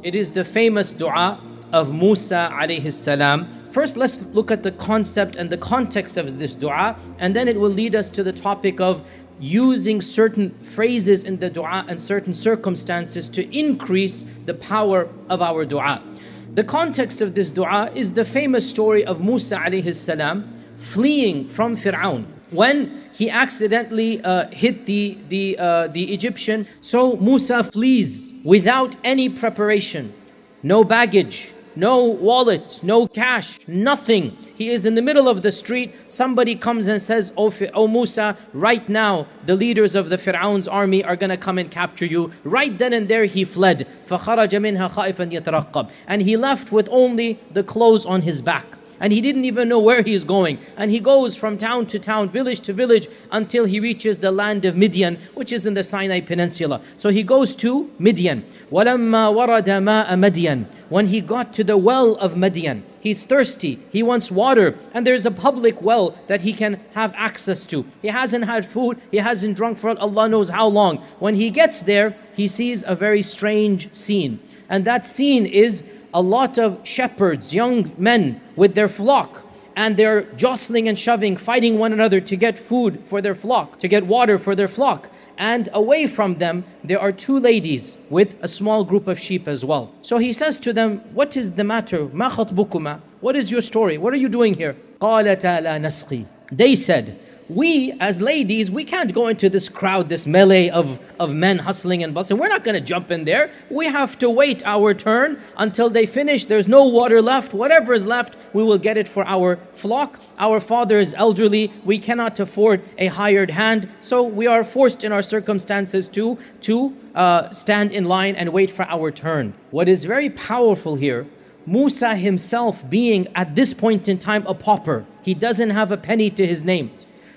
It is the famous dua of Musa alayhi salam. First, let's look at the concept and the context of this dua, and then it will lead us to the topic of using certain phrases in the dua and certain circumstances to increase the power of our dua. The context of this dua is the famous story of Musa alayhi salam fleeing from Fir'aun. When he accidentally hit the Egyptian, so Musa flees without any preparation, no baggage, no wallet, no cash, nothing. He is in the middle of the street. Somebody comes and says, "Oh Musa, right now the leaders of the Fir'aun's army are going to come and capture you." Right then and there he fled. فَخَرَجَ مِنْهَا خَائِفًا يَتَرَقَّبُ. And he left with only the clothes on his back. And he didn't even know where he's going. And he goes from town to town, village to village, until he reaches the land of Midian, which is in the Sinai Peninsula. So he goes to Midian. وَلَمَّا وَرَدَ مَاءَ مَدْيَنَ. When he got to the well of Midian, he's thirsty, he wants water, and there's a public well that he can have access to. He hasn't had food, he hasn't drunk for Allah knows how long. When he gets there, he sees a very strange scene. And that scene is a lot of shepherds, young men with their flock, and they're jostling and shoving, fighting one another to get food for their flock, to get water for their flock. And away from them, there are two ladies with a small group of sheep as well. So he says to them, "What is the matter? Ma khatbukuma? What is your story? What are you doing here?" قَالَتَا لَا نَسْقِي. They said, "We as ladies, we can't go into this crowd, this melee of men hustling and bustling. We're not going to jump in there. We have to wait our turn until they finish. There's no water left. Whatever is left, we will get it for our flock. Our father is elderly. We cannot afford a hired hand. So we are forced in our circumstances to stand in line and wait for our turn." What is very powerful here, Musa himself being at this point in time a pauper. He doesn't have a penny to his name.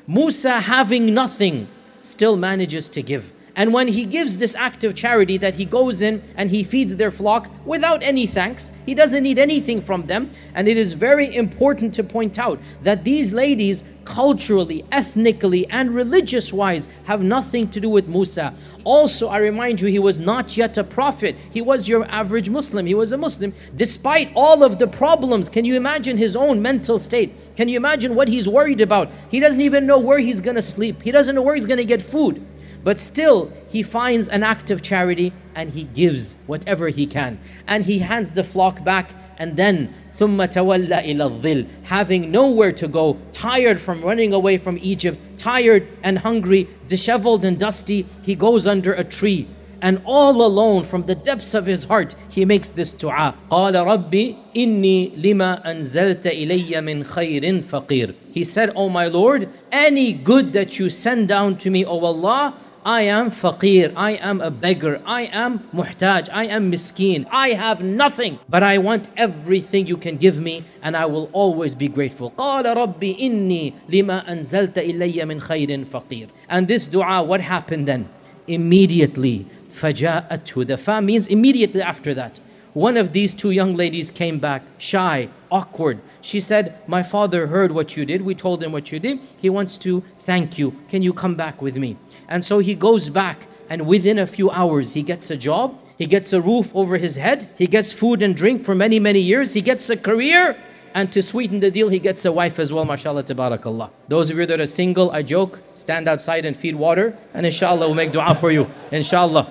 Musa, having nothing, still manages to give. And when he gives this act of charity, that he goes in and he feeds their flock without any thanks, he doesn't need anything from them. And it is very important to point out that these ladies, culturally, ethnically, and religious-wise, have nothing to do with Musa. Also, I remind you, he was not yet a prophet. He was your average Muslim. He was a Muslim. Despite all of the problems, can you imagine his own mental state? Can you imagine what he's worried about? He doesn't even know where he's going to sleep. He doesn't know where he's going to get food. But still, he finds an act of charity and he gives whatever he can. And he hands the flock back, and then ثُمَّ تَوَلَّ إِلَى الظِّلِّ. Having nowhere to go, tired from running away from Egypt, tired and hungry, disheveled and dusty, he goes under a tree. And all alone, from the depths of his heart, he makes this dua. قَالَ رَبِّ إِنِّي لِمَا أَنزَلْتَ إِلَيَّ مِنْ خَيْرٍ فَقِيرٌ. He said, "Oh my Lord, any good that you send down to me, O Allah, I am faqir, I am a beggar, I am muhtaj, I am miskeen, I have nothing, but I want everything you can give me, and I will always be grateful." قَالَ رَبِّ إِنِّي لِمَا أَنزَلْتَ إِلَيَّ مِنْ خَيْرٍ فَقِيرٌ. And this dua, what happened then? Immediately, فَجَاءَتْهُ. The fa means immediately after that. One of these two young ladies came back, shy, awkward. She said, "My father heard what you did. We told him what you did. He wants to thank you. Can you come back with me?" And so he goes back, and within a few hours, he gets a job. He gets a roof over his head. He gets food and drink for many, many years. He gets a career. And to sweeten the deal, he gets a wife as well, mashallah, tabarakallah. Those of you that are single, I joke, stand outside and feed water, and inshallah, we'll make dua for you. Inshallah,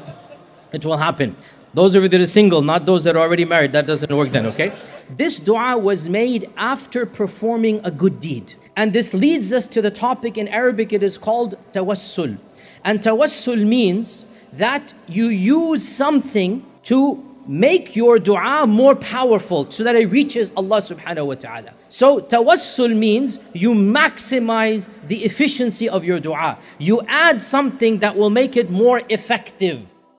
it will happen. Those of you that are single, not those that are already married, that doesn't work then, okay? This dua was made after performing a good deed. And this leads us to the topic in Arabic. It is called tawassul. And tawassul means that you use something to make your dua more powerful so that it reaches Allah subhanahu wa ta'ala. So tawassul means you maximize the efficiency of your dua. You add something that will make it more effective.